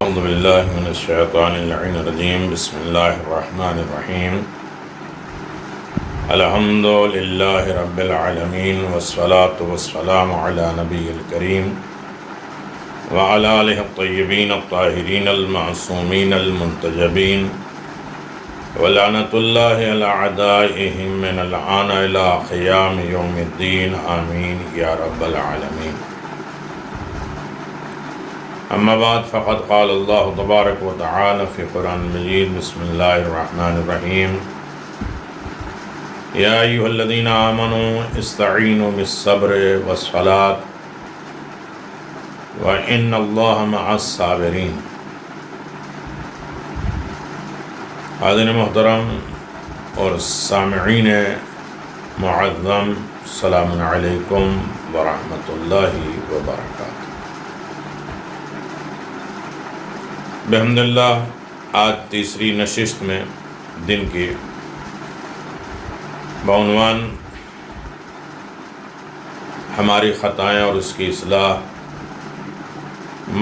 اعوذ باللہ من الشیطان اللعین الرجیم بسم اللہ الرحمن الرحیم الحمد للہ رب العالمین والصلاة والسلام علی نبی الکریم وعلی آلہ الطیبین الطاہرین المعصومین المنتجبین ولعنۃ اللہ علی اعدائہم من الآن الی قیام یوم الدین آمین یا رب العالمین. اما بعد فقد قال اللہ تبارک و تعالی فی قرآن مجید بسم اللہ الرحمن الرحیم یا ایھا الذین آمنوا استعینوا بالصبر والصلاۃ وان اللہ مع الصابرین. حاضرین محترم اور سامعین معظم، السلام علیکم ورحمۃ اللہ وبرکاتہ. بحمد اللہ آج تیسری نشست میں دن کی بعنوان ہماری خطائیں اور اس کی اصلاح.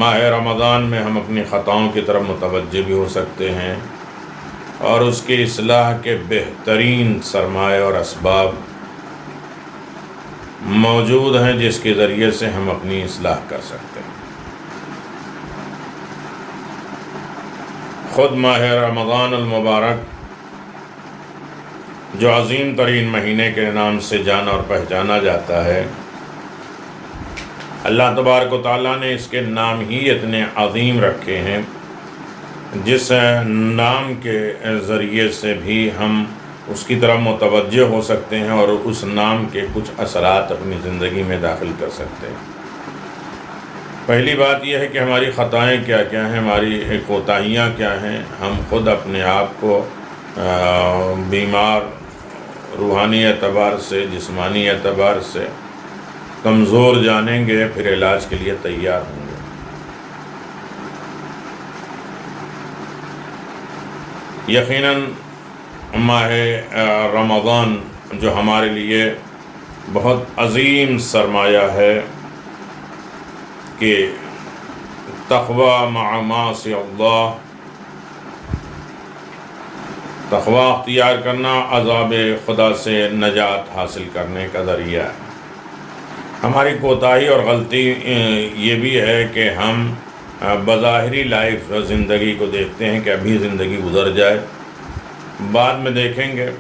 ماہ رمضان میں ہم اپنی خطاؤں کی طرف متوجہ بھی ہو سکتے ہیں اور اس کی اصلاح کے بہترین سرمایہ اور اسباب موجود ہیں جس کے ذریعے سے ہم اپنی اصلاح کر سکتے ہیں. خود ماہ رمضان المبارک جو عظیم ترین مہینے کے نام سے جانا اور پہچانا جاتا ہے، اللہ تبارک و تعالیٰ نے اس کے نام ہی اتنے عظیم رکھے ہیں جس نام کے ذریعے سے بھی ہم اس کی طرف متوجہ ہو سکتے ہیں اور اس نام کے کچھ اثرات اپنی زندگی میں داخل کر سکتے ہیں. پہلی بات یہ ہے کہ ہماری خطائیں کیا کیا ہیں، ہماری کوتاہیاں کیا ہیں. ہم خود اپنے آپ کو بیمار روحانی اعتبار سے، جسمانی اعتبار سے کمزور جانیں گے، پھر علاج کے لیے تیار ہوں گے. یقیناً ماہ رمضان جو ہمارے لیے بہت عظیم سرمایہ ہے کہ تقوی مع معاصی اللہ، تقوی اختیار کرنا عذاب خدا سے نجات حاصل کرنے کا ذریعہ ہے. ہماری کوتاہی اور غلطی یہ بھی ہے کہ ہم بظاہری لائف زندگی کو دیکھتے ہیں کہ ابھی زندگی گزر جائے، بعد میں دیکھیں گے،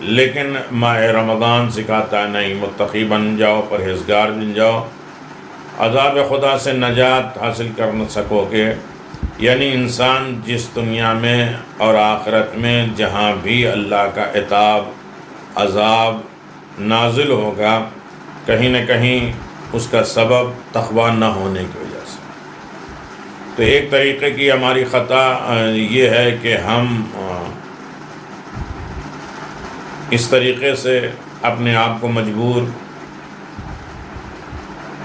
لیکن ماہ رمضان سکھاتا ہے نہیں، متقی بن جاؤ، پرہیزگار بن جاؤ، عذاب خدا سے نجات حاصل کر سکو گے. یعنی انسان جس دنیا میں اور آخرت میں جہاں بھی اللہ کا عتاب عذاب نازل ہوگا، کہیں نہ کہیں اس کا سبب تقوی نہ ہونے کی وجہ سے. تو ایک طریقے کی ہماری خطا یہ ہے کہ ہم اس طریقے سے اپنے آپ کو مجبور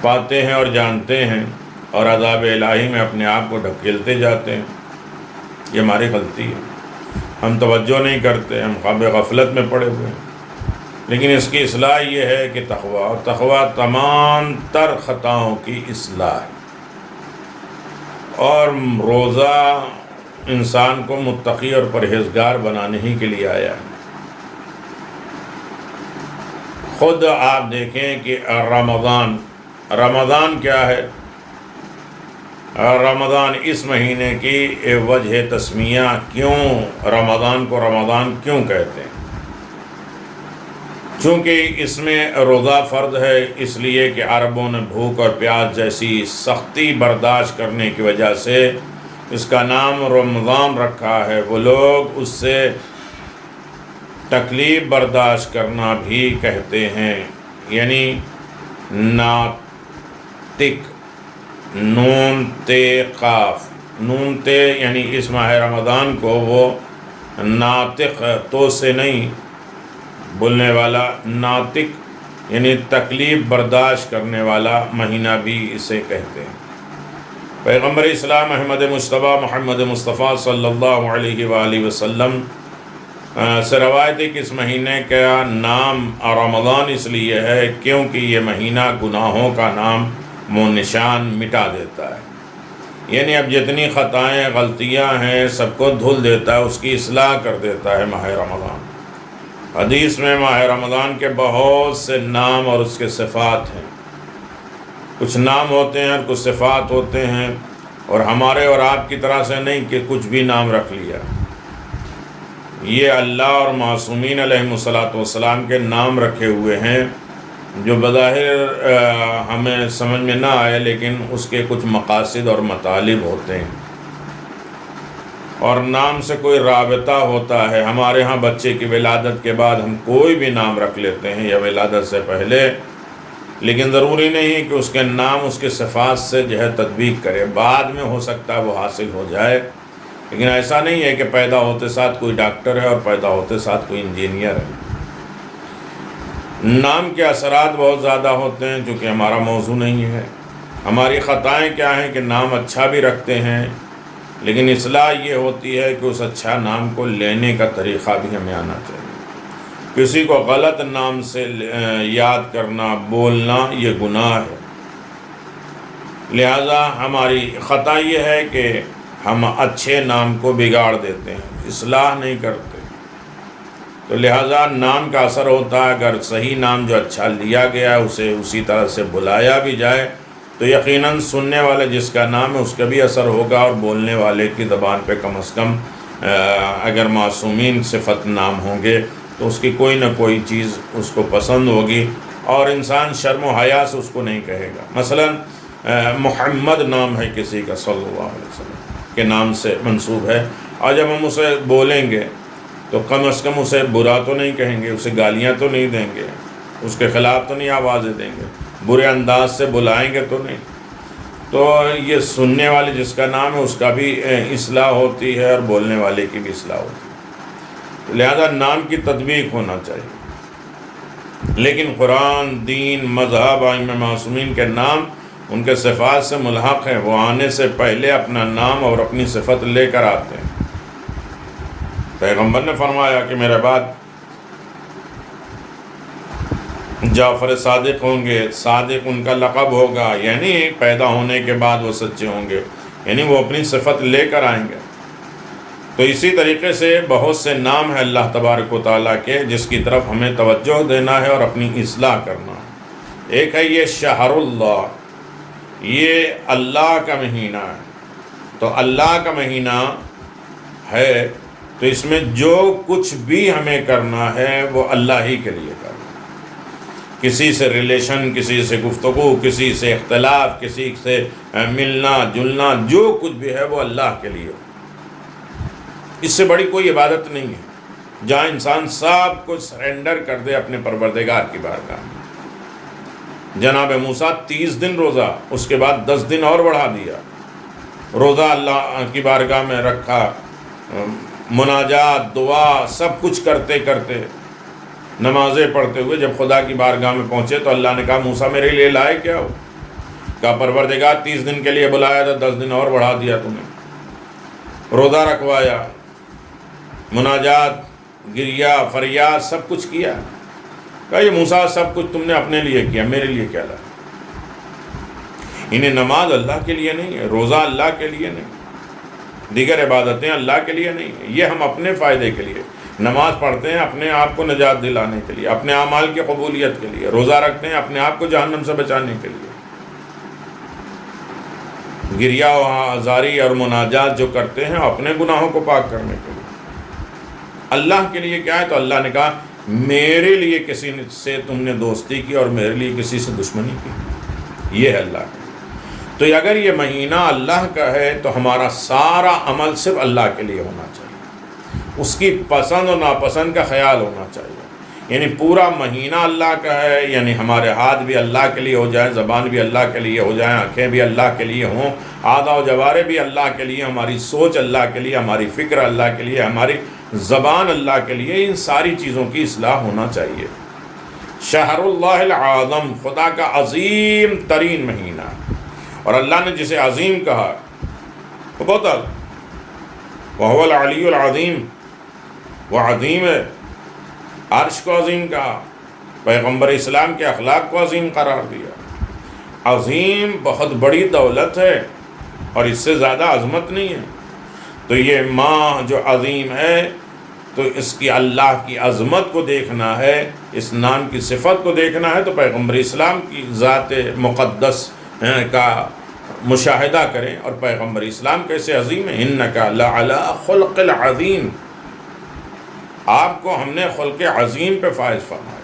پاتے ہیں اور جانتے ہیں اور عذاب الہی میں اپنے آپ کو ڈھکیلتے جاتے ہیں. یہ ہماری غلطی ہے، ہم توجہ نہیں کرتے، ہم خواب غفلت میں پڑے ہوئے ہیں. لیکن اس کی اصلاح یہ ہے کہ تقوی تمام تر خطاؤں کی اصلاح ہے. اور روزہ انسان کو متقی اور پرہیزگار بنانے ہی کے لیے آیا ہے. خود آپ دیکھیں کہ رمضان کیا ہے. رمضان اس مہینے کی وجہ تسمیہ، کیوں رمضان کو رمضان کیوں کہتے ہیں؟ چونکہ اس میں روزہ فرض ہے، اس لیے کہ عربوں نے بھوک اور پیاس جیسی سختی برداشت کرنے کی وجہ سے اس کا نام رمضان رکھا ہے. وہ لوگ اس سے تکلیف برداشت کرنا بھی کہتے ہیں. یعنی ناطق، نون تے قاف، نون تے یعنی اس ماہ رمضان کو وہ ناطق، تو سے نہیں بولنے والا، ناطق یعنی تکلیف برداشت کرنے والا مہینہ بھی اسے کہتے ہیں. پیغمبر اسلام احمد مصطفیٰ محمد مصطفیٰ صلی اللہ علیہ وآلہ وسلم سے روایت ہے کہ اس مہینے کا نام رمضان اس لیے ہے کیونکہ یہ مہینہ گناہوں کا نام و نشان مٹا دیتا ہے. یعنی اب جتنی خطائیں غلطیاں ہیں سب کو دھل دیتا ہے، اس کی اصلاح کر دیتا ہے ماہ رمضان۔ حدیث میں ماہ رمضان کے بہت سے نام اور اس کے صفات ہیں، کچھ نام ہوتے ہیں اور کچھ صفات ہوتے ہیں، اور ہمارے اور آپ کی طرح سے نہیں کہ کچھ بھی نام رکھ لیا۔ یہ اللہ اور معصومین علیہ الصلوۃ والسلام کے نام رکھے ہوئے ہیں جو بظاہر ہمیں سمجھ میں نہ آئے، لیکن اس کے کچھ مقاصد اور مطالب ہوتے ہیں، اور نام سے کوئی رابطہ ہوتا ہے۔ ہمارے ہاں بچے کی ولادت کے بعد ہم کوئی بھی نام رکھ لیتے ہیں یا ولادت سے پہلے، لیکن ضروری نہیں کہ اس کے نام اس کے صفات سے جو ہے تطبیق کرے، بعد میں ہو سکتا ہے وہ حاصل ہو جائے، لیکن ایسا نہیں ہے کہ پیدا ہوتے ساتھ کوئی ڈاکٹر ہے اور پیدا ہوتے ساتھ کوئی انجینئر ہے۔ نام کے اثرات بہت زیادہ ہوتے ہیں، چونکہ ہمارا موضوع نہیں ہے۔ ہماری خطائیں کیا ہیں کہ نام اچھا بھی رکھتے ہیں، لیکن اصلاح یہ ہوتی ہے کہ اس اچھا نام کو لینے کا طریقہ بھی ہمیں آنا چاہیے۔ کسی کو غلط نام سے یاد کرنا، بولنا، یہ گناہ ہے۔ لہذا ہماری خطا یہ ہے کہ ہم اچھے نام کو بگاڑ دیتے ہیں، اصلاح نہیں کرتے۔ تو لہذا نام کا اثر ہوتا ہے، اگر صحیح نام جو اچھا لیا گیا ہے اسے اسی طرح سے بلایا بھی جائے تو یقیناً سننے والے جس کا نام ہے اس کا بھی اثر ہوگا، اور بولنے والے کی زبان پہ کم از کم اگر معصومین صفت نام ہوں گے تو اس کی کوئی نہ کوئی چیز اس کو پسند ہوگی، اور انسان شرم و حیا سے اس کو نہیں کہے گا۔ مثلا محمد نام ہے کسی کا صلی اللہ علیہ وسلم کے نام سے منسوب ہے، اور جب ہم اسے بولیں گے تو کم از کم اسے برا تو نہیں کہیں گے، اسے گالیاں تو نہیں دیں گے، اس کے خلاف تو نہیں آوازیں دیں گے، برے انداز سے بلائیں گے تو نہیں۔ تو یہ سننے والے جس کا نام ہے اس کا بھی اصلاح ہوتی ہے اور بولنے والے کی بھی اصلاح ہوتی ہے، لہذا نام کی تطبیق ہونا چاہیے۔ لیکن قرآن، دین، مذہب، ائمہ معصومین کے نام ان کے صفات سے ملحق ہیں، وہ آنے سے پہلے اپنا نام اور اپنی صفت لے کر آتے ہیں۔ پیغمبر نے فرمایا کہ میرے بعد جعفر صادق ہوں گے، صادق ان کا لقب ہوگا، یعنی پیدا ہونے کے بعد وہ سچے ہوں گے، یعنی وہ اپنی صفت لے کر آئیں گے۔ تو اسی طریقے سے بہت سے نام ہیں اللہ تبارک و تعالیٰ کے جس کی طرف ہمیں توجہ دینا ہے اور اپنی اصلاح کرنا ہے۔ ایک ہے یہ شہر اللہ، یہ اللہ کا مہینہ ہے، تو اللہ کا مہینہ ہے تو اس میں جو کچھ بھی ہمیں کرنا ہے وہ اللہ ہی کے لیے کرنا ہے۔ کسی سے ریلیشن، کسی سے گفتگو، کسی سے اختلاف، کسی سے ملنا جلنا، جو کچھ بھی ہے وہ اللہ کے لیے، اس سے بڑی کوئی عبادت نہیں ہے جہاں انسان سب کچھ سرنڈر کر دے اپنے پروردگار کی بارگاہ میں۔ جناب موسیٰ 30 دن روزہ، اس کے بعد 10 دن اور بڑھا دیا، روزہ اللہ کی بارگاہ میں رکھا، مناجات، دعا، سب کچھ کرتے کرتے، نمازیں پڑھتے ہوئے جب خدا کی بارگاہ میں پہنچے تو اللہ نے کہا موسیٰ میرے لیے لائے کیا ہو؟ کہا پروردگار 30 دن کے لیے بلایا تھا، 10 دن اور بڑھا دیا تم نے، روزہ رکھوایا، مناجات، گریہ فریاد، سب کچھ کیا۔ کہا یہ موسیٰ سب کچھ تم نے اپنے لیے کیا، میرے لیے کیا لایا؟ انہیں نماز اللہ کے لیے نہیں ہے، روزہ اللہ کے لیے نہیں، دیگر عبادتیں اللہ کے لیے نہیں ہیں، یہ ہم اپنے فائدے کے لیے نماز پڑھتے ہیں، اپنے آپ کو نجات دلانے کے لیے، اپنے اعمال کی قبولیت کے لیے، روزہ رکھتے ہیں اپنے آپ کو جہنم سے بچانے کے لیے، گریہ آزاری اور مناجات جو کرتے ہیں اپنے گناہوں کو پاک کرنے کے لیے۔ اللہ کے لیے کیا ہے؟ تو اللہ نے کہا میرے لیے کسی سے تم نے دوستی کی اور میرے لیے کسی سے دشمنی کی، یہ ہے اللہ کا۔ تو اگر یہ مہینہ اللہ کا ہے تو ہمارا سارا عمل صرف اللہ کے لیے ہونا چاہیے، اس کی پسند و ناپسند کا خیال ہونا چاہیے، یعنی پورا مہینہ اللہ کا ہے، یعنی ہمارے ہاتھ بھی اللہ کے لیے ہو جائیں، زبان بھی اللہ کے لیے ہو جائیں، آنکھیں بھی اللہ کے لیے ہوں، اعضاء و جوارح بھی اللہ کے لیے، ہماری سوچ اللہ کے لیے، ہماری فکر اللہ کے لیے، ہماری زبان اللہ کے لیے، ان ساری چیزوں کی اصلاح ہونا چاہیے۔ شہر اللہ العظم، خدا کا عظیم ترین مہینہ، اور اللہ نے جسے عظیم کہا وہ بہت وَهُوَ الْعَلِيُّ الْعَظِيمُ، وہ عظیم ہے، عرش کو عظیم کہا، پیغمبر اسلام کے اخلاق کو عظیم قرار دیا۔ عظیم بہت بڑی دولت ہے، اور اس سے زیادہ عظمت نہیں ہے۔ تو یہ ماہ جو عظیم ہے، تو اس کی اللہ کی عظمت کو دیکھنا ہے، اس نام کی صفت کو دیکھنا ہے، تو پیغمبر اسلام کی ذات مقدس کا مشاہدہ کریں، اور پیغمبر اسلام کیسے عظیم ہے۔ انک لعلی خلق العظیم، آپ کو ہم نے خلق عظیم پہ فائز فرمایا۔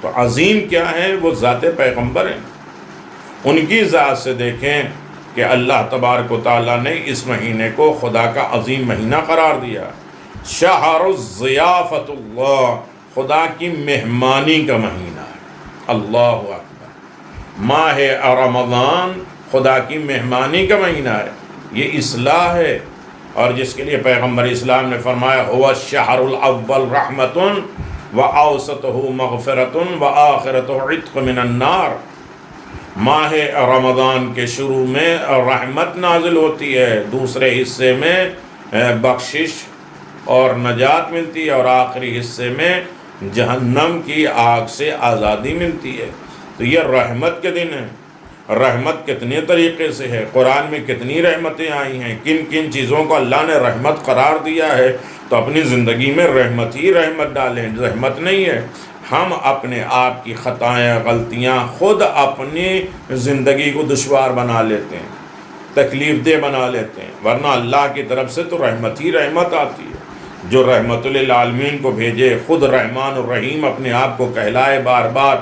تو عظیم کیا ہے؟ وہ ذات پیغمبر ہیں، ان کی ذات سے دیکھیں کہ اللہ تبارک و تعالیٰ نے اس مہینے کو خدا کا عظیم مہینہ قرار دیا۔ شہر الضیافت اللہ، خدا کی مہمانی کا مہینہ ہے۔ اللہ اکبر۔ ماہ رمضان خدا کی مہمانی کا مہینہ ہے، یہ اصلاح ہے، اور جس کے لیے پیغمبر اسلام نے فرمایا ہوا الشہر الاول رحمت و اوسطہ مغفرت و آخرتہ عتق من النار۔ ماہ رمضان کے شروع میں رحمت نازل ہوتی ہے، دوسرے حصے میں بخشش اور نجات ملتی ہے، اور آخری حصے میں جہنم کی آگ سے آزادی ملتی ہے۔ تو یہ رحمت کے دن ہے۔ رحمت کتنے طریقے سے ہے، قرآن میں کتنی رحمتیں آئی ہیں، کن کن چیزوں کو اللہ نے رحمت قرار دیا ہے، تو اپنی زندگی میں رحمت ہی رحمت ڈالیں۔ رحمت نہیں ہے ہم اپنے آپ کی خطائیں غلطیاں خود اپنی زندگی کو دشوار بنا لیتے ہیں، تکلیف دہ بنا لیتے ہیں، ورنہ اللہ کی طرف سے تو رحمت ہی رحمت آتی ہے۔ جو رحمت للعالمین کو بھیجے، خود رحمان الرحیم اپنے آپ کو کہلائے، بار بار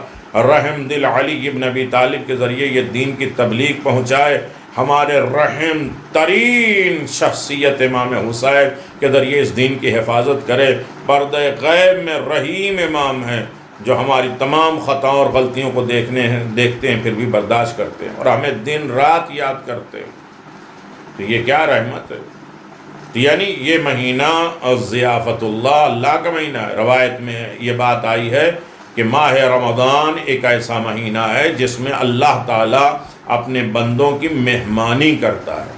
رحم دل علی ابن ابی طالب کے ذریعے یہ دین کی تبلیغ پہنچائے، ہمارے رحم ترین شخصیت امام حسین کے ذریعے اس دین کی حفاظت کرے۔ پردہ غیب میں رحیم امام ہے، جو ہماری تمام خطاؤں اور غلطیوں کو دیکھتے ہیں پھر بھی برداشت کرتے ہیں، اور ہمیں دن رات یاد کرتے ہیں۔ تو یہ کیا رحمت ہے؟ یعنی یہ مہینہ ضیافت اللہ کا مہینہ ہے۔ روایت میں یہ بات آئی ہے کہ ماہ رمضان ایک ایسا مہینہ ہے جس میں اللہ تعالیٰ اپنے بندوں کی مہمانی کرتا ہے،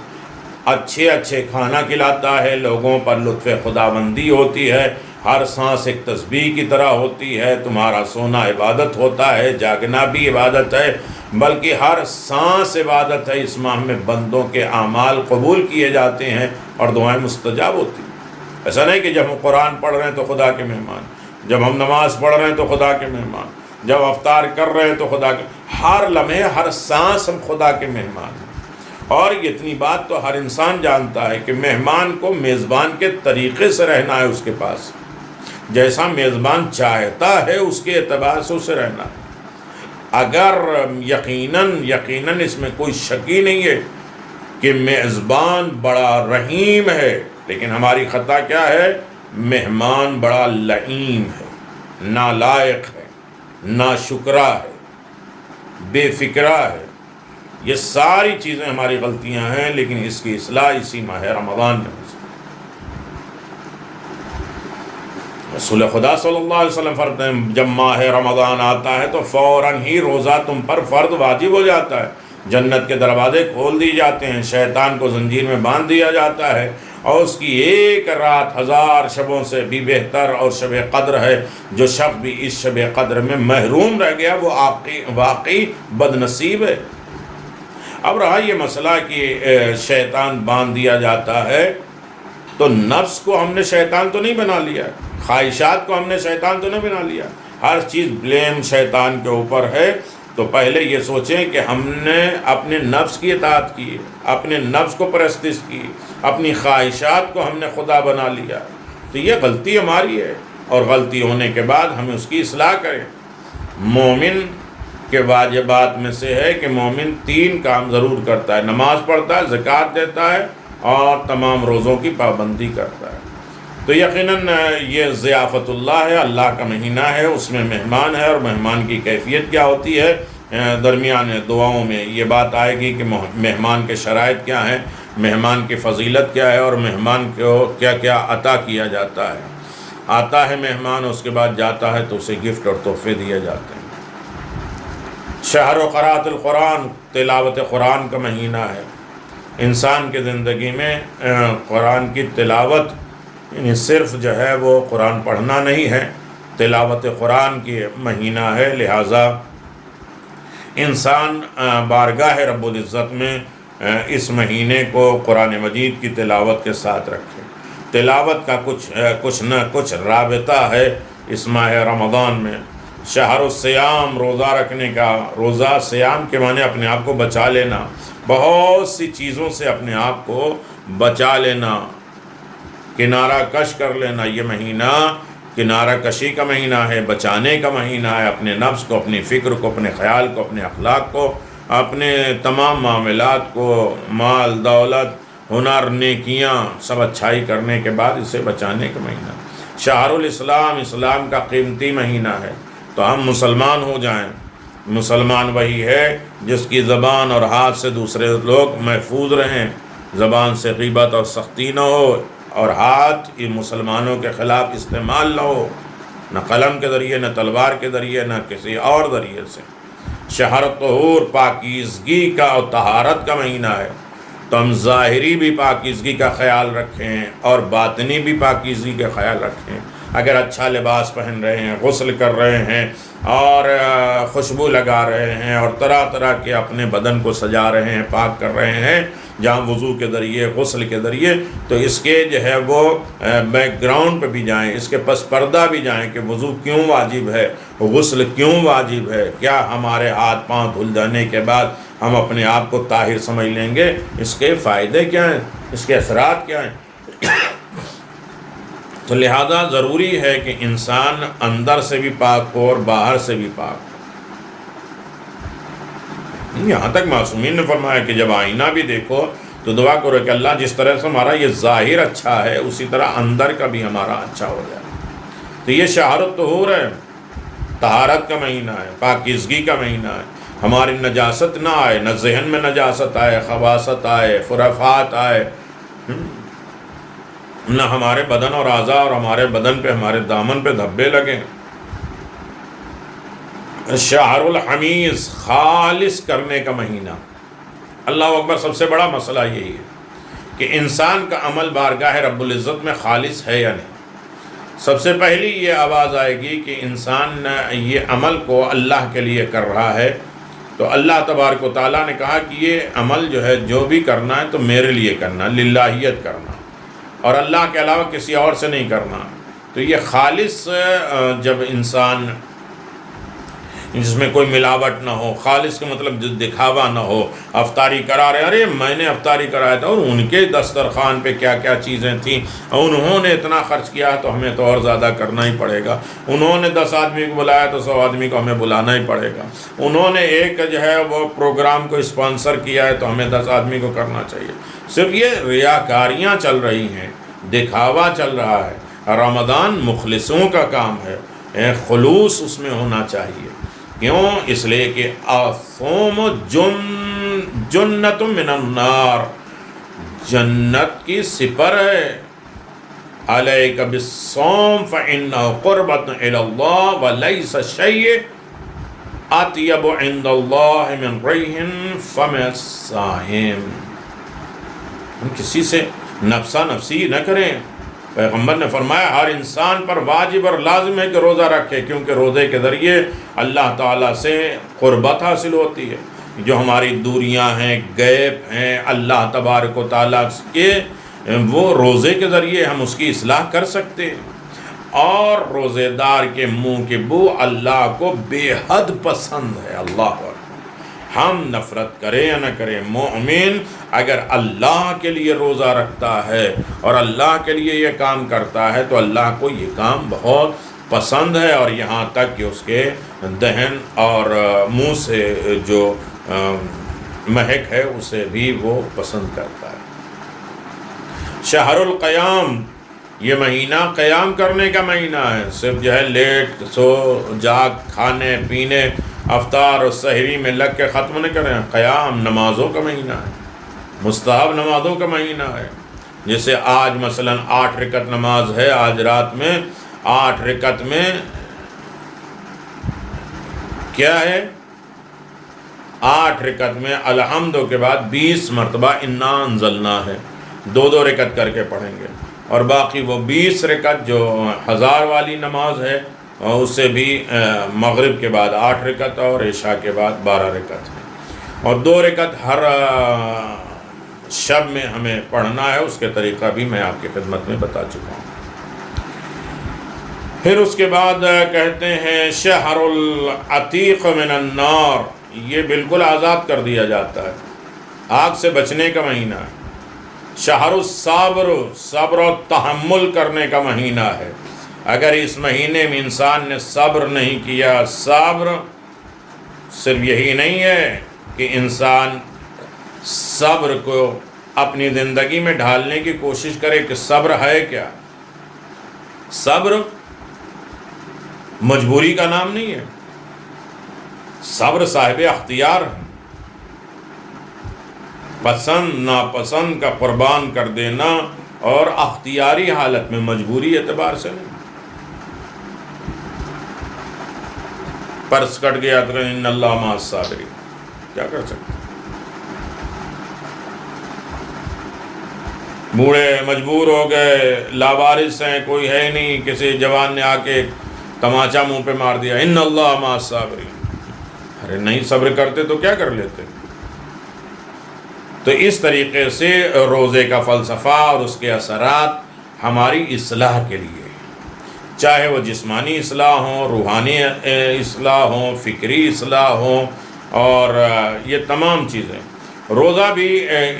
اچھے اچھے کھانا کھلاتا ہے، لوگوں پر لطف خداوندی ہوتی ہے، ہر سانس ایک تسبیح کی طرح ہوتی ہے، تمہارا سونا عبادت ہوتا ہے، جاگنا بھی عبادت ہے، بلکہ ہر سانس عبادت ہے۔ اس ماہ میں بندوں کے اعمال قبول کیے جاتے ہیں اور دعائیں مستجاب ہوتی ہیں۔ ایسا نہیں کہ جب ہم قرآن پڑھ رہے ہیں تو خدا کے مہمان، جب ہم نماز پڑھ رہے ہیں تو خدا کے مہمان، جب افطار کر رہے ہیں تو خدا کے، ہر لمحے ہر سانس ہم خدا کے مہمان ہیں۔ اور اتنی بات تو ہر انسان جانتا ہے کہ مہمان کو میزبان کے طریقے سے رہنا ہے، اس کے پاس جیسا میزبان چاہتا ہے اس کے اعتبار سے اسے رہنا ہے۔ اگر یقیناً اس میں کوئی شک ہی نہیں ہے کہ میزبان بڑا رحیم ہے، لیکن ہماری خطا کیا ہے؟ مہمان بڑا لعین ہے، نالائق ہے، ناشکرا ہے، بے فکرہ ہے۔ یہ ساری چیزیں ہماری غلطیاں ہیں، لیکن اس کی اصلاح اسی ماہ رمضان میں ہو سکتی ہے۔ رسول خدا صلی اللہ علیہ وسلم فرماتے ہیں جب ماہ رمضان آتا ہے تو فوراً ہی روزہ تم پر فرض واجب ہو جاتا ہے، جنت کے دروازے کھول دیے جاتے ہیں، شیطان کو زنجیر میں باندھ دیا جاتا ہے، اور اس کی ایک رات 1000 شبوں سے بھی بہتر اور شب قدر ہے۔ جو شخص بھی اس شب قدر میں محروم رہ گیا وہ واقعی بد نصیب ہے۔ اب رہا یہ مسئلہ کہ شیطان باندھ دیا جاتا ہے، تو نفس کو ہم نے شیطان تو نہیں بنا لیا، خواہشات کو ہم نے شیطان تو نہیں بنا لیا، ہر چیز بلیم شیطان کے اوپر ہے۔ تو پہلے یہ سوچیں کہ ہم نے اپنے نفس کی اطاعت کی، اپنے نفس کو پرستش کی، اپنی خواہشات کو ہم نے خدا بنا لیا، تو یہ غلطی ہماری ہے، اور غلطی ہونے کے بعد ہمیں اس کی اصلاح کریں۔ مومن کے واجبات میں سے ہے کہ مومن 3 کام ضرور کرتا ہے، نماز پڑھتا ہے، زکوٰۃ دیتا ہے، اور تمام روزوں کی پابندی کرتا ہے۔ تو یقیناً یہ ضیافت اللہ ہے، اللہ کا مہینہ ہے، اس میں مہمان ہے، اور مہمان کی کیفیت کیا ہوتی ہے؟ درمیان دعاؤں میں یہ بات آئے گی کہ مہمان کے شرائط کیا ہیں، مہمان کی فضیلت کیا ہے، اور مہمان کو کیا کیا عطا کیا جاتا ہے۔ آتا ہے مہمان، اس کے بعد جاتا ہے تو اسے گفٹ اور تحفے دیے جاتے ہیں۔ شہر و قرات القرآن، تلاوت قرآن کا مہینہ ہے۔ انسان کی زندگی میں قرآن کی تلاوت یعنی صرف جو ہے وہ قرآن پڑھنا نہیں ہے، تلاوت قرآن کی مہینہ ہے، لہٰذا انسان بارگاہ رب العزت میں اس مہینے کو قرآن مجید کی تلاوت کے ساتھ رکھیں۔ تلاوت کا کچھ نہ کچھ رابطہ ہے اس ماہ رمضان میں۔ شہر الصیام، روزہ رکھنے کا، روزہ سیام کے معنی اپنے آپ کو بچا لینا، بہت سی چیزوں سے اپنے آپ کو بچا لینا، کنارہ کش کر لینا۔ یہ مہینہ کنارہ کشی کا مہینہ ہے، بچانے کا مہینہ ہے، اپنے نفس کو، اپنی فکر کو، اپنے خیال کو، اپنے اخلاق کو، اپنے تمام معاملات کو، مال دولت ہنر نیکیاں سب اچھائی کرنے کے بعد اسے بچانے کا مہینہ۔ شہر الاسلام، اسلام کا قیمتی مہینہ ہے، تو ہم مسلمان ہو جائیں۔ مسلمان وہی ہے جس کی زبان اور ہاتھ سے دوسرے لوگ محفوظ رہیں، زبان سے غیبت اور سختی نہ ہو، اور ہاتھ یہ مسلمانوں کے خلاف استعمال نہ ہو، نہ قلم کے ذریعے، نہ تلوار کے ذریعے، نہ کسی اور ذریعے سے۔ شہر طہور، پاکیزگی کا اور طہارت کا مہینہ ہے، تو ہم ظاہری بھی پاکیزگی کا خیال رکھیں اور باطنی بھی پاکیزگی کا خیال رکھیں۔ اگر اچھا لباس پہن رہے ہیں، غسل کر رہے ہیں اور خوشبو لگا رہے ہیں اور طرح طرح کے اپنے بدن کو سجا رہے ہیں، پاک کر رہے ہیں، جہاں وضو کے ذریعے، غسل کے ذریعے، تو اس کے جو ہے وہ بیک گراؤنڈ پہ بھی جائیں، اس کے پس پردہ بھی جائیں کہ وضو کیوں واجب ہے، غسل کیوں واجب ہے، کیا ہمارے ہاتھ پاؤں دھل جانے کے بعد ہم اپنے آپ کو طاہر سمجھ لیں گے، اس کے فائدے کیا ہیں، اس کے اثرات کیا ہیں۔ تو لہذا ضروری ہے کہ انسان اندر سے بھی پاک ہو اور باہر سے بھی پاک ہو۔ یہاں تک معصومین نے فرمایا کہ جب آئینہ بھی دیکھو تو دعا کرو کہ اللہ جس طرح سے ہمارا یہ ظاہر اچھا ہے اسی طرح اندر کا بھی ہمارا اچھا ہو جائے۔ تو یہ شہر الطہور ہے، طہارت کا مہینہ ہے، پاکیزگی کا مہینہ ہے۔ ہماری نجاست نہ آئے، نہ ذہن میں نجاست آئے، خباثت آئے، خرافات آئے، نہ ہمارے بدن اور اعضاء اور ہمارے بدن پہ، ہمارے دامن پہ دھبے لگیں۔ شہر الحمیز، خالص کرنے کا مہینہ۔ اللہ اکبر، سب سے بڑا مسئلہ یہی ہے کہ انسان کا عمل بارگاہ رب العزت میں خالص ہے یا نہیں۔ سب سے پہلی یہ آواز آئے گی کہ انسان یہ عمل کو اللہ کے لیے کر رہا ہے، تو اللہ تبارک و تعالیٰ نے کہا کہ یہ عمل جو ہے جو بھی کرنا ہے تو میرے لیے کرنا، للہیت کرنا، اور اللہ کے علاوہ کسی اور سے نہیں کرنا۔ تو یہ خالص جب انسان، جس میں کوئی ملاوٹ نہ ہو، خالص کا مطلب دکھاوا نہ ہو، افطاری کرا رہے، ارے میں نے افطاری کرایا تھا اور ان کے دسترخوان پہ کیا کیا چیزیں تھیں، انہوں نے اتنا خرچ کیا تو ہمیں تو اور زیادہ کرنا ہی پڑے گا، انہوں نے 10 آدمی کو بلایا تو 100 آدمی کو ہمیں بلانا ہی پڑے گا، انہوں نے ایک جو ہے وہ پروگرام کو اسپانسر کیا ہے تو ہمیں 10 آدمی کو کرنا چاہیے۔ صرف یہ ریاکاریاں چل رہی ہیں، دکھاوا چل رہا ہے۔ رمضان مخلصوں کا کام ہے، خلوص اس میں ہونا چاہیے۔ کیوں؟ اس لیے کہ الصوم جنت من النار، جنت کی سپر ہے۔ علیک بالصوم فإنہ قربۃ الی اللہ ولیس شیء اطیب عند اللہ من ریح فم الصائم۔ ہم کسی سے نفسا نفسی نہ کریں۔ پیغمبر نے فرمایا ہر انسان پر واجب اور لازم ہے کہ روزہ رکھے، کیونکہ روزے کے ذریعے اللہ تعالیٰ سے قربت حاصل ہوتی ہے۔ جو ہماری دوریاں ہیں، غیب ہیں اللہ تبارک و تعالیٰ کے، وہ روزے کے ذریعے ہم اس کی اصلاح کر سکتے ہیں۔ اور روزے دار کے منہ کی بو اللہ کو بے حد پسند ہے۔ اللہ اکبر، ہم نفرت کریں یا نہ کریں، مومن اگر اللہ کے لیے روزہ رکھتا ہے اور اللہ کے لیے یہ کام کرتا ہے تو اللہ کو یہ کام بہت پسند ہے، اور یہاں تک کہ اس کے دہن اور منہ سے جو مہک ہے اسے بھی وہ پسند کرتا ہے۔ شہر القیام، یہ مہینہ قیام کرنے کا مہینہ ہے۔ صرف جو ہے لیٹ سو جاگ، کھانے پینے، افطار اور سحری میں لگ کے ختم نہیں کریں۔ قیام نمازوں کا مہینہ ہے، مستحب نمازوں کا مہینہ ہے۔ جیسے آج مثلا 8 رکعت نماز ہے، آج رات میں 8 رکعت میں کیا ہے، 8 رکعت میں الحمد کے بعد 20 مرتبہ انا انزلنا ہے، 2 رکعت کر کے پڑھیں گے، اور باقی وہ 20 رکعت جو 1000 والی نماز ہے اس سے بھی مغرب کے بعد 8 رکعت اور عشاء کے بعد 12 رکعت ہے۔ اور 2 رکعت ہر شب میں ہمیں پڑھنا ہے، اس کے طریقہ بھی میں آپ کی خدمت میں بتا چکا ہوں۔ پھر اس کے بعد کہتے ہیں شہر العتیق من النار، یہ بالکل آزاد کر دیا جاتا ہے، آگ سے بچنے کا مہینہ ہے۔ شہر الصبر، صبر و تحمل کرنے کا مہینہ ہے۔ اگر اس مہینے میں انسان نے صبر نہیں کیا، صبر صرف یہی نہیں ہے کہ انسان صبر کو اپنی زندگی میں ڈھالنے کی کوشش کرے کہ صبر ہے کیا۔ صبر مجبوری کا نام نہیں ہے، صبر صاحب اختیار ہے، پسند ناپسند کا قربان کر دینا، اور اختیاری حالت میں، مجبوری اعتبار سے نہیں۔ پرس کٹ گیا تو ان اللہ مع الصابرین، کیا کر سکتے؟ بوڑھے مجبور ہو گئے، لاوارث ہیں، کوئی ہے نہیں، کسی جوان نے آ کے تماچا منہ پہ مار دیا، ان اللہ مع الصابرین۔ ارے نہیں صبر کرتے تو کیا کر لیتے؟ تو اس طریقے سے روزے کا فلسفہ اور اس کے اثرات ہماری اصلاح کے لیے، چاہے وہ جسمانی اصلاح ہوں، روحانی اصلاح ہوں، فکری اصلاح ہوں، اور یہ تمام چیزیں۔ روزہ بھی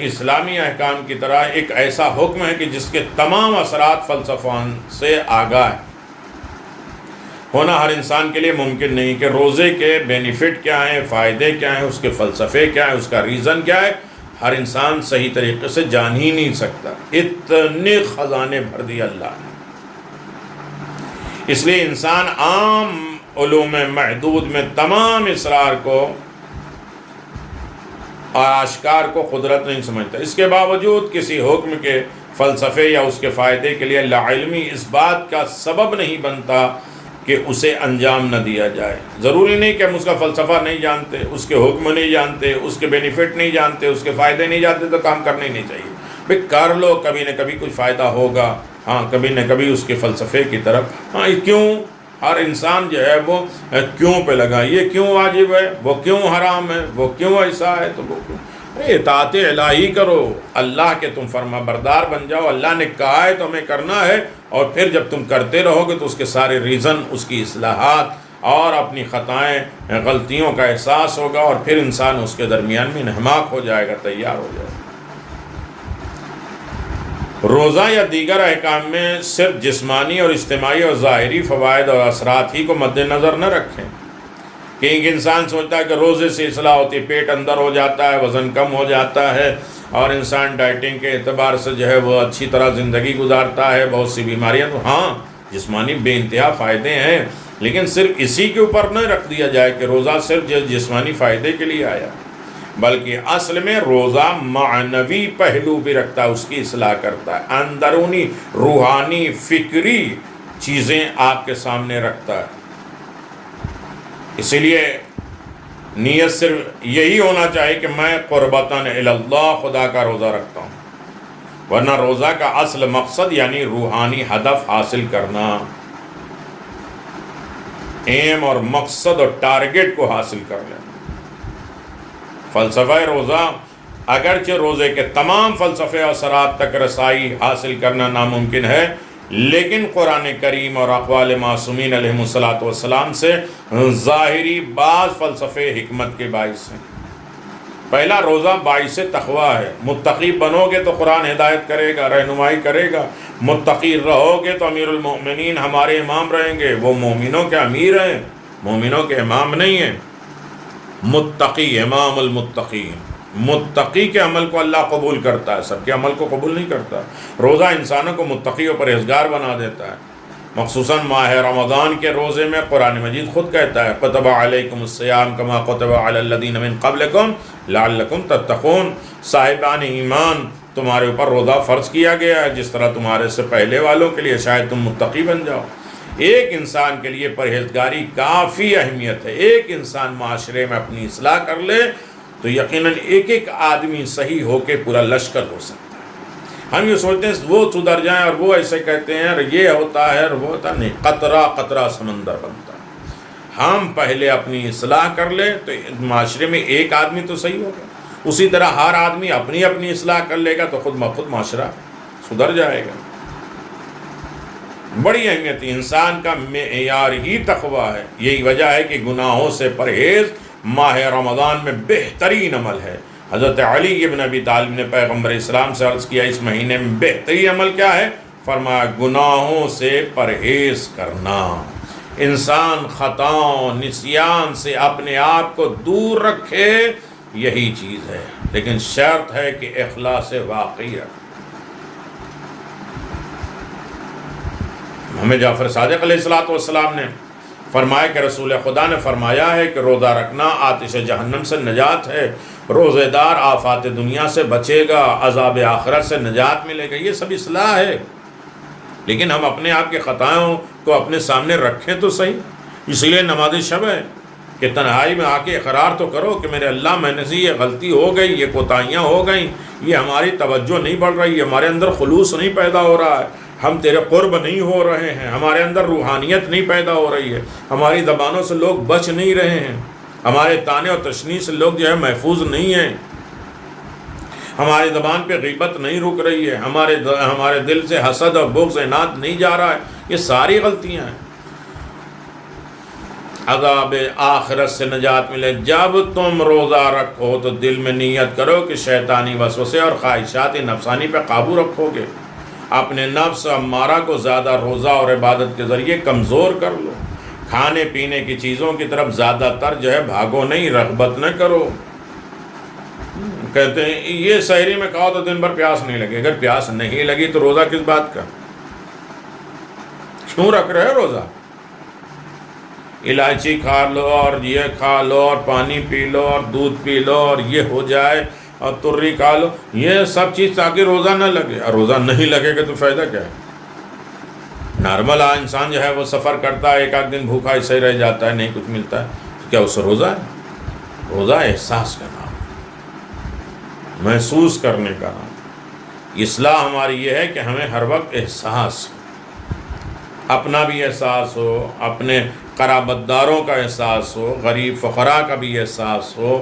اسلامی احکام کی طرح ایک ایسا حکم ہے کہ جس کے تمام اثرات فلسفان سے آگاہ ہے۔ ہونا ہر انسان کے لیے ممکن نہیں کہ روزے کے بینیفٹ کیا ہیں، فائدے کیا ہیں، اس کے فلسفے کیا ہیں، اس کا ریزن کیا ہے، ہر انسان صحیح طریقے سے جان ہی نہیں سکتا۔ اتنے خزانے بھر دیے اللہ نے، اس لیے انسان عام علوم محدود میں تمام اسرار کو اور آشکار کو قدرت نہیں سمجھتا۔ اس کے باوجود کسی حکم کے فلسفے یا اس کے فائدے کے لیے لاعلمی اس بات کا سبب نہیں بنتا کہ اسے انجام نہ دیا جائے۔ ضروری نہیں کہ ہم اس کا فلسفہ نہیں جانتے، اس کے حکم نہیں جانتے، اس کے بینیفٹ نہیں جانتے، اس کے فائدے نہیں جانتے تو کام کرنے ہی نہیں چاہیے۔ بھئی کر لو، کبھی نہ کبھی کچھ فائدہ ہوگا، ہاں کبھی نہ کبھی اس کے فلسفے کی طرف، ہاں کیوں ہر انسان جو ہے وہ کیوں پہ لگا، یہ کیوں واجب ہے، وہ کیوں حرام ہے، وہ کیوں ایسا ہے، تو وہ کیوں۔ اطاعت الہی کرو، اللہ کے تم فرما بردار بن جاؤ، اللہ نے کہا ہے تو ہمیں کرنا ہے، اور پھر جب تم کرتے رہو گے تو اس کے سارے ریزن، اس کی اصلاحات اور اپنی خطائیں غلطیوں کا احساس ہوگا، اور پھر انسان اس کے درمیان میں انہماک ہو جائے گا، تیار ہو جائے گا۔ روزہ یا دیگر احکام میں صرف جسمانی اور اجتماعی اور ظاہری فوائد اور اثرات ہی کو مد نظر نہ رکھیں کہ ایک انسان سوچتا ہے کہ روزے سے اصلاح ہوتی ہے، پیٹ اندر ہو جاتا ہے، وزن کم ہو جاتا ہے، اور انسان ڈائٹنگ کے اعتبار سے جو ہے وہ اچھی طرح زندگی گزارتا ہے، بہت سی بیماریاں، تو ہاں جسمانی بے انتہا فائدے ہیں، لیکن صرف اسی کے اوپر نہ رکھ دیا جائے کہ روزہ صرف جسمانی فائدے کے لیے آیا، بلکہ اصل میں روزہ معنوی پہلو بھی رکھتا ہے، اس کی اصلاح کرتا ہے، اندرونی روحانی فکری چیزیں آپ کے سامنے رکھتا ہے۔ اسی لیے نیت صرف یہی ہونا چاہیے کہ میں قربتاً اللہ خدا کا روزہ رکھتا ہوں، ورنہ روزہ کا اصل مقصد یعنی روحانی ہدف حاصل کرنا، ایم اور مقصد اور ٹارگٹ کو حاصل کر لینا۔ فلسفہ روزہ، اگرچہ روزے کے تمام فلسفے اور اثرات تک رسائی حاصل کرنا ناممکن ہے، لیکن قرآن کریم اور اقوال معصومین علیہم السلام سے ظاہری بعض فلسفے حکمت کے باعث ہیں۔ پہلا، روزہ باعث تقویٰ ہے، متقی بنو گے تو قرآن ہدایت کرے گا، رہنمائی کرے گا، متقی رہو گے تو امیر المؤمنین ہمارے امام رہیں گے، وہ مومنوں کے امیر ہیں، مومنوں کے امام نہیں ہیں۔ متقی امام المتقین، متقی کے عمل کو اللہ قبول کرتا ہے، سب کے عمل کو قبول نہیں کرتا۔ روزہ انسانوں کو متقی و پرہیزگار بنا دیتا ہے، مخصوصاً ماہ رمضان کے روزے میں قرآن مجید خود کہتا ہے کتب علیکم الصیام کما کتب علی الذین من قبلکم لعلکم تتقون، صاحبان ایمان تمہارے اوپر روزہ فرض کیا گیا ہے جس طرح تمہارے سے پہلے والوں کے لیے شاید تم متقی بن جاؤ۔ ایک انسان کے لیے پرہیزگاری کافی اہمیت ہے۔ ایک انسان معاشرے میں اپنی اصلاح کر لے تو یقیناً ایک ایک آدمی صحیح ہو کے پورا لشکر ہو سکتا ہے۔ ہم یہ سوچتے ہیں وہ سدھر جائیں اور وہ ایسے کہتے ہیں اور یہ ہوتا ہے اور وہ ہوتا نہیں، قطرہ قطرہ سمندر بنتا ہے۔ ہم پہلے اپنی اصلاح کر لیں تو معاشرے میں ایک آدمی تو صحیح ہوگا، اسی طرح ہر آدمی اپنی اپنی اصلاح کر لے گا تو خود بخود معاشرہ سدھر جائے گا۔ بڑی اہمیت انسان کا معیار ہی تقویٰ ہے، یہی وجہ ہے کہ گناہوں سے پرہیز ماہ رمضان میں بہترین عمل ہے۔ حضرت علی ابن ابی طالب نے پیغمبر اسلام سے عرض کیا اس مہینے میں بہترین عمل کیا ہے؟ فرمایا گناہوں سے پرہیز کرنا، انسان خطاؤں نسیان سے اپنے آپ کو دور رکھے، یہی چیز ہے، لیکن شرط ہے کہ اخلاص واقعی رکھے۔ ہمیں جعفر صادق علیہ السلام نے فرمایا کہ رسول خدا نے فرمایا ہے کہ روزہ رکھنا آتش جہنم سے نجات ہے، روزے دار آفات دنیا سے بچے گا، عذاب آخرت سے نجات ملے گا، یہ سب اصلاح ہے۔ لیکن ہم اپنے آپ کے خطاؤں کو اپنے سامنے رکھیں تو صحیح، اسی لیے نماز شب ہے کہ تنہائی میں آ کے اقرار تو کرو کہ میرے اللہ میں نے سے یہ غلطی ہو گئی، یہ کوتاہیاں ہو گئیں، یہ ہماری توجہ نہیں بڑھ رہی، ہمارے اندر خلوص نہیں پیدا ہو رہا ہے، ہم تیرے قرب نہیں ہو رہے ہیں، ہمارے اندر روحانیت نہیں پیدا ہو رہی ہے، ہماری زبانوں سے لوگ بچ نہیں رہے ہیں، ہمارے طعنے اور تشنیع سے لوگ جو ہے محفوظ نہیں ہیں، ہماری زبان پہ غیبت نہیں رک رہی ہے، ہمارے دل سے حسد اور بغض اناد نہیں جا رہا ہے، یہ ساری غلطیاں ہیں۔ عذاب آخرت سے نجات ملے، جب تم روزہ رکھو تو دل میں نیت کرو کہ شیطانی وسوسے اور خواہشات نفسانی پہ قابو رکھو گے، اپنے نفس امارہ کو زیادہ روزہ اور عبادت کے ذریعے کمزور کر لو، کھانے پینے کی چیزوں کی طرف زیادہ تر جو ہے بھاگو نہیں، رغبت نہ کرو۔ کہتے ہیں یہ سحری میں کھاؤ تو دن بھر پیاس نہیں لگے، اگر پیاس نہیں لگی تو روزہ کس بات کا، کیوں رکھ رہے روزہ؟ الائچی کھا لو اور یہ کھا لو اور پانی پی لو اور دودھ پی لو اور یہ ہو جائے اور تری کھا لو، یہ سب چیز تاکہ روزہ نہ لگے، اور روزہ نہیں لگے گا تو فائدہ کیا ہے؟ نارمل انسان جو ہے وہ سفر کرتا ہے، ایک آدھ دن بھوکا ایسے ہی رہ جاتا ہے، نہیں کچھ ملتا ہے، تو کیا اس سے روزہ ہے؟ روزہ احساس کا نام، محسوس کرنے کا نام۔ اصلاح ہماری یہ ہے کہ ہمیں ہر وقت احساس ہو، اپنا بھی احساس ہو، اپنے قرابت داروں کا احساس ہو، غریب فقراء کا بھی احساس ہو،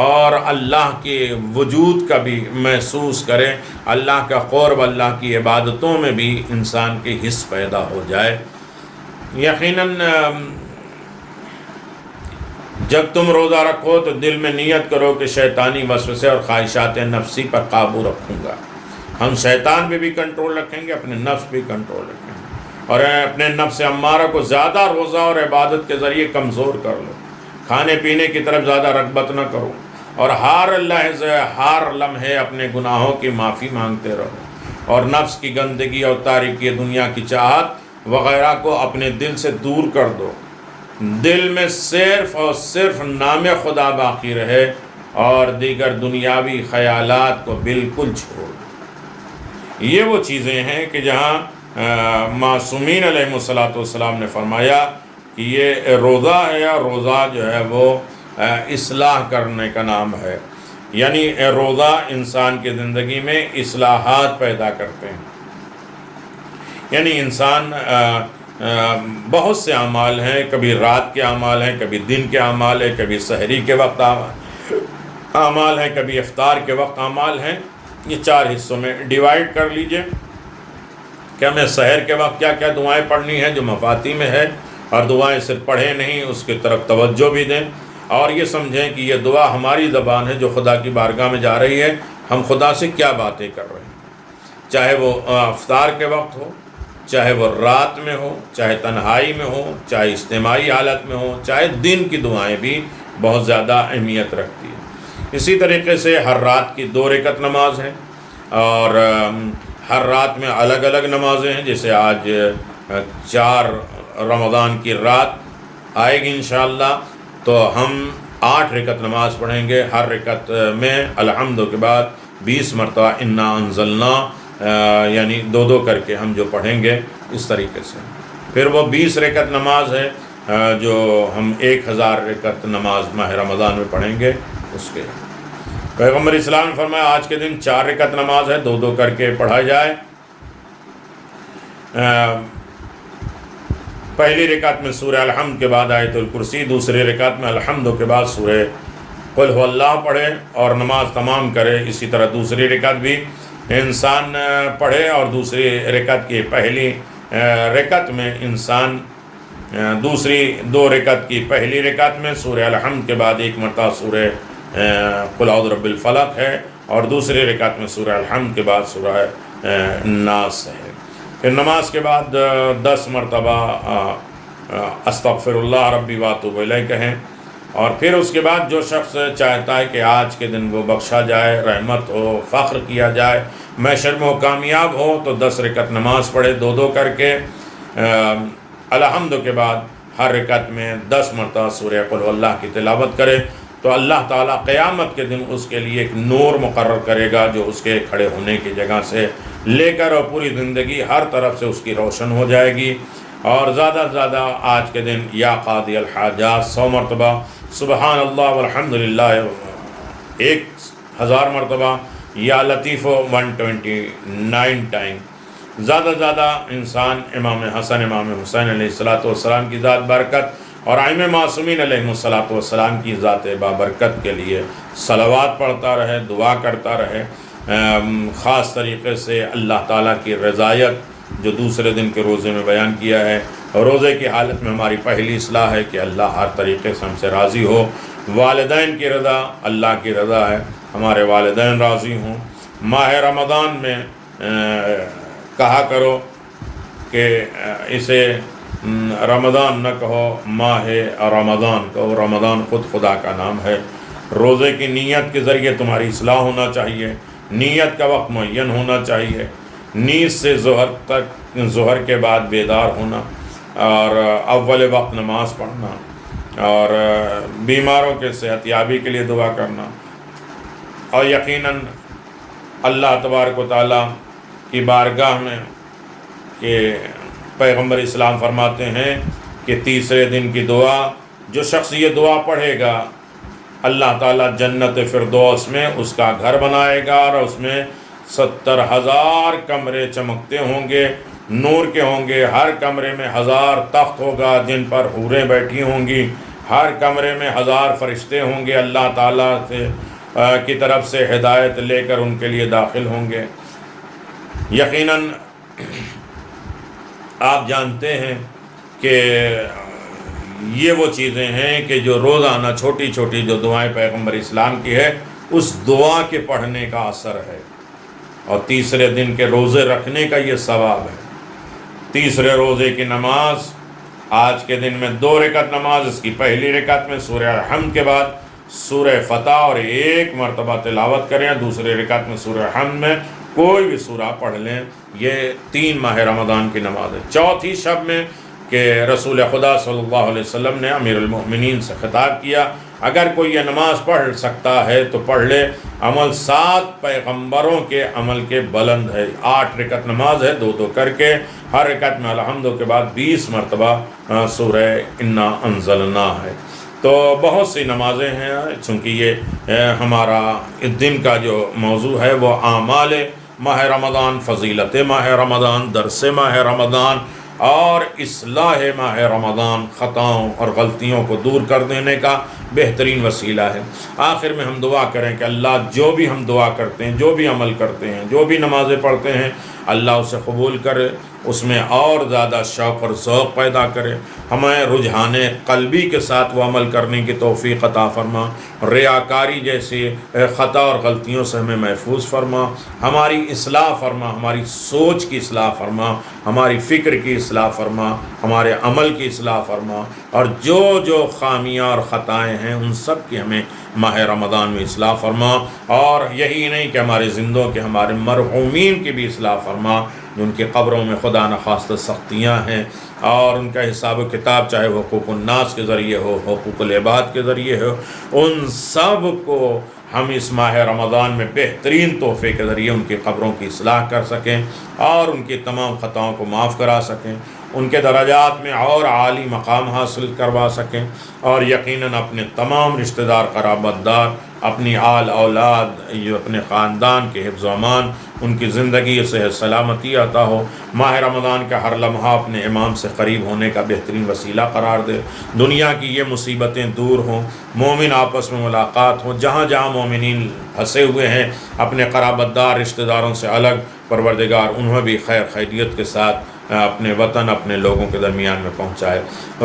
اور اللہ کے وجود کا بھی محسوس کریں، اللہ کا قرب، اللہ کی عبادتوں میں بھی انسان کے حص پیدا ہو جائے۔ یقیناً جب تم روزہ رکھو تو دل میں نیت کرو کہ شیطانی وسوسے اور خواہشات نفسی پر قابو رکھوں گا۔ ہم شیطان پہ بھی کنٹرول رکھیں گے، اپنے نفس بھی کنٹرول رکھیں گے، اور اپنے نفس امارہ کو زیادہ روزہ اور عبادت کے ذریعے کمزور کر لو، کھانے پینے کی طرف زیادہ رغبت نہ کرو، اور ہر لحظے ہر لمحے اپنے گناہوں کی معافی مانگتے رہو، اور نفس کی گندگی اور تاریکی دنیا کی چاہت وغیرہ کو اپنے دل سے دور کر دو، دل میں صرف اور صرف نام خدا باقی رہے، اور دیگر دنیاوی خیالات کو بالکل چھوڑ دو۔ یہ وہ چیزیں ہیں کہ جہاں معصومین علیہ السلام نے فرمایا کہ یہ روزہ ہے، اور روزہ جو ہے وہ اصلاح کرنے کا نام ہے، یعنی روزہ انسان کی زندگی میں اصلاحات پیدا کرتے ہیں، یعنی انسان بہت سے اعمال ہیں، کبھی رات کے اعمال ہیں، کبھی دن کے اعمال ہیں، کبھی سحری کے وقت اعمال ہیں، کبھی افطار کے وقت اعمال ہیں، یہ 4 حصوں میں ڈیوائیڈ کر لیجئے کہ ہمیں سحر کے وقت کیا کیا دعائیں پڑھنی ہیں جو مفاتی میں ہے، اور دعائیں صرف پڑھیں نہیں، اس کی طرف توجہ بھی دیں، اور یہ سمجھیں کہ یہ دعا ہماری زبان ہے جو خدا کی بارگاہ میں جا رہی ہے، ہم خدا سے کیا باتیں کر رہے ہیں، چاہے وہ افطار کے وقت ہو، چاہے وہ رات میں ہو، چاہے تنہائی میں ہو، چاہے اجتماعی حالت میں ہو، چاہے دن کی دعائیں بھی بہت زیادہ اہمیت رکھتی ہیں۔ اسی طریقے سے ہر رات کی 2 رکعت نماز ہے، اور ہر رات میں الگ الگ نمازیں ہیں، جیسے آج 4 رمضان کی رات آئے گی انشاءاللہ، تو ہم 8 رکعت نماز پڑھیں گے، ہر رکعت میں الحمد کے بعد 20 مرتبہ انا انزلنا، یعنی 2 کر کے ہم جو پڑھیں گے اس طریقے سے۔ پھر وہ 20 رکعت نماز ہے جو ہم 1000 رکعت نماز ماہ رمضان میں پڑھیں گے، اس کے پیغمبر اسلام نے فرمایا آج کے دن 4 رکعت نماز ہے، 2 کر کے پڑھا جائے۔ پہلی رکعت میں سورہ الحمد کے بعد آیت الکرسی، دوسری رکعت میں الحمد کے بعد سورہ قل هو اللہ پڑھے اور نماز تمام کرے۔ اسی طرح دوسری رکعت بھی انسان پڑھے اور دوسری رکعت کی پہلی رکعت میں انسان دوسری 2 رکعت کی پہلی رکعت میں سورہ الحمد کے بعد ایک مرتبہ سورہ قل اعوذ برب الفلق ہے اور دوسری رکعت میں سورہ الحمد کے بعد سورہ ناس ہے۔ پھر نماز کے بعد 10 مرتبہ استغفر اللہ ربی واتوب الیہ کہیں، اور پھر اس کے بعد جو شخص چاہتا ہے کہ آج کے دن وہ بخشا جائے، رحمت ہو، فخر کیا جائے، محشر میں وہ کامیاب ہو، تو 10 رکعت نماز پڑھے 2 کر کے۔ الحمد کے بعد ہر رکعت میں 10 مرتبہ سورہ قل هو اللہ کی تلاوت کرے، تو اللہ تعالیٰ قیامت کے دن اس کے لیے ایک نور مقرر کرے گا جو اس کے کھڑے ہونے کی جگہ سے لے کر اور پوری زندگی ہر طرف سے اس کی روشن ہو جائے گی۔ اور زیادہ سے زیادہ آج کے دن یا قاضی الحاجات 100 مرتبہ، سبحان اللہ والحمدللہ 1000 مرتبہ، یا لطیف 129 ٹائم۔ زیادہ سے زیادہ انسان امام حسن امام حسین علیہ السلام کی ذات برکت اور ائمہ معصومین علیہ السلام کی ذات بابرکت کے لیے صلوات پڑھتا رہے، دعا کرتا رہے۔ خاص طریقے سے اللہ تعالیٰ کی رضایت جو دوسرے دن کے روزے میں بیان کیا ہے، روزے کی حالت میں ہماری پہلی اصلاح ہے کہ اللہ ہر طریقے سے ہم سے راضی ہو۔ والدین کی رضا اللہ کی رضا ہے، ہمارے والدین راضی ہوں۔ ماہ رمضان میں کہا کرو کہ اسے رمضان نہ کہو، ماہ رمضان کہو، رمضان خود خدا کا نام ہے۔ روزے کی نیت کے ذریعے تمہاری اصلاح ہونا چاہیے، نیت کا وقت معین ہونا چاہیے، نیت سے ظہر تک، ظہر کے بعد بیدار ہونا اور اول وقت نماز پڑھنا اور بیماروں کے صحت یابی کے لیے دعا کرنا، اور یقیناً اللہ تبارک و تعالیٰ کی بارگاہ میں کہ پیغمبر اسلام فرماتے ہیں کہ تیسرے دن کی دعا، جو شخص یہ دعا پڑھے گا اللہ تعالیٰ جنت فردوس میں اس کا گھر بنائے گا، اور اس میں 70,000 کمرے چمکتے ہوں گے، نور کے ہوں گے، ہر کمرے میں 1000 تخت ہوگا جن پر حوریں بیٹھی ہوں گی، ہر کمرے میں 1000 فرشتے ہوں گے، اللہ تعالیٰ سے کی طرف سے ہدایت لے کر ان کے لیے داخل ہوں گے۔ یقیناً آپ جانتے ہیں کہ یہ وہ چیزیں ہیں کہ جو روزانہ چھوٹی چھوٹی جو دعائیں پیغمبر اسلام کی ہے، اس دعا کے پڑھنے کا اثر ہے، اور تیسرے دن کے روزے رکھنے کا یہ ثواب ہے۔ تیسرے روزے کی نماز آج کے دن میں 2 رکعت نماز، اس کی پہلی رکعت میں سورہ الحمد کے بعد سورہ فتح اور 1 مرتبہ تلاوت کریں، دوسری رکعت میں سورہ الحمد میں کوئی بھی سورہ پڑھ لیں۔ یہ 3 ماہ رمضان کی نماز ہے۔ چوتھی شب میں کہ رسول خدا صلی اللہ علیہ وسلم نے امیر المؤمنین سے خطاب کیا، اگر کوئی یہ نماز پڑھ سکتا ہے تو پڑھ لے، عمل 7 پیغمبروں کے عمل کے بلند ہے۔ 8 رکعت نماز ہے، 2 کر کے، ہر رکعت میں الحمد کے بعد 20 مرتبہ سورہ انا انزلنا ہے۔ تو بہت سی نمازیں ہیں، چونکہ یہ ہمارا اس دن کا جو موضوع ہے وہ اعمال ماہ رمضان، فضیلت ماہ رمضان، درس ماہ رمضان اور اصلاح ماہ رمضان، خطاؤں اور غلطیوں کو دور کر دینے کا بہترین وسیلہ ہے۔ آخر میں ہم دعا کریں کہ اللہ جو بھی ہم دعا کرتے ہیں، جو بھی عمل کرتے ہیں، جو بھی نمازیں پڑھتے ہیں، اللہ اسے قبول کرے، اس میں اور زیادہ شوق اور ذوق پیدا کرے، ہمیں رجحان قلبی کے ساتھ وہ عمل کرنے کی توفیق عطا فرما، ریاکاری جیسی خطا اور غلطیوں سے ہمیں محفوظ فرما، ہماری اصلاح فرما، ہماری سوچ کی اصلاح فرما، ہماری فکر کی اصلاح فرما، ہمارے عمل کی اصلاح فرما، اور جو خامیاں اور خطائیں ہیں ان سب کی ہمیں ماہ رمضان میں اصلاح فرما، اور یہی نہیں کہ ہمارے زندوں کے، ہمارے مرحومین کی بھی اصلاح فرما، جن کی قبروں میں خدا نخواستہ سختیاں ہیں، اور ان کا حساب و کتاب چاہے وہ حقوق الناس کے ذریعے ہو، حقوق العباد کے ذریعے ہو، ان سب کو ہم اس ماہ رمضان میں بہترین تحفے کے ذریعے ان کی قبروں کی اصلاح کر سکیں اور ان کی تمام خطاؤں کو معاف کرا سکیں، ان کے درجات میں اور عالی مقام حاصل کروا سکیں، اور یقیناً اپنے تمام رشتہ دار، قرابت دار، اپنی آل اولاد، اپنے خاندان کے حفظ و امان ان کی زندگی صحت سلامتی عطا ہو، ماہ رمضان کا ہر لمحہ اپنے امام سے قریب ہونے کا بہترین وسیلہ قرار دے، دنیا کی یہ مصیبتیں دور ہوں، مومن آپس میں ملاقات ہو، جہاں جہاں مومنین پھنسے ہوئے ہیں اپنے قرابت دار رشتہ داروں سے الگ، پروردگار انہیں بھی خیر خیریت کے ساتھ اپنے وطن اپنے لوگوں کے درمیان میں پہنچائے۔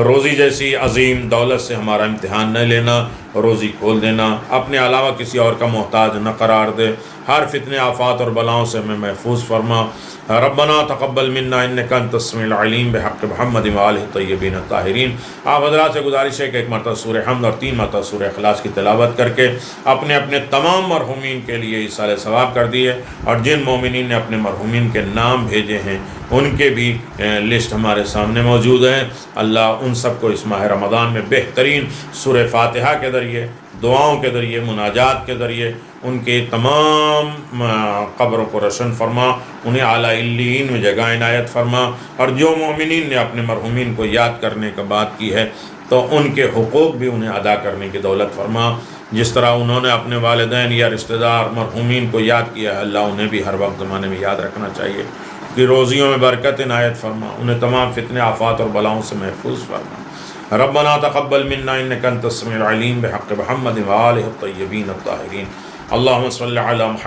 روزی جیسی عظیم دولت سے ہمارا امتحان نہ لینا، روزی کھول دینا، اپنے علاوہ کسی اور کا محتاج نہ قرار دے، ہر فتنے آفات اور بلاؤں سے ہمیں محفوظ فرما۔ ربنا تقبل منا انک انت السمیع العلیم بحق محمد وآلہ الطیبین الطاہرین۔ آپ حضرات سے گزارش ہے کہ 1 مرتبہ سورہ حمد اور 3 مرتبہ سورہ اخلاص کی تلاوت کر کے اپنے اپنے تمام مرحومین کے لیے ایصال ثواب کر دیے، اور جن مومنین نے اپنے مرحومین کے نام بھیجے ہیں ان کے بھی لسٹ ہمارے سامنے موجود ہے۔ اللہ ان سب کو اس ماہ رمضان میں بہترین سورہ فاتحہ کے ذریعے، دعاؤں کے ذریعے، مناجات کے ذریعے ان کے تمام قبروں کو روشن فرما، انہیں اعلیٰ علیین میں جگہ عنایت فرما، اور جو مومنین نے اپنے مرحومین کو یاد کرنے کا بات کی ہے تو ان کے حقوق بھی انہیں ادا کرنے کی دولت فرما۔ جس طرح انہوں نے اپنے والدین یا رشتہ دار مرحومین کو یاد کیا ہے، اللہ انہیں بھی ہر وقت زمانے میں یاد رکھنا چاہیے کہ روزیوں میں برکت عنایت فرما، انہیں تمام فتنے آفات اور بلاؤں سے محفوظ فرما۔ ربنا تقبل منا انک انت السمیع العلیم بحق محمد وآلہ الطیبین الطاہرین۔ اللہم صلی علی محمد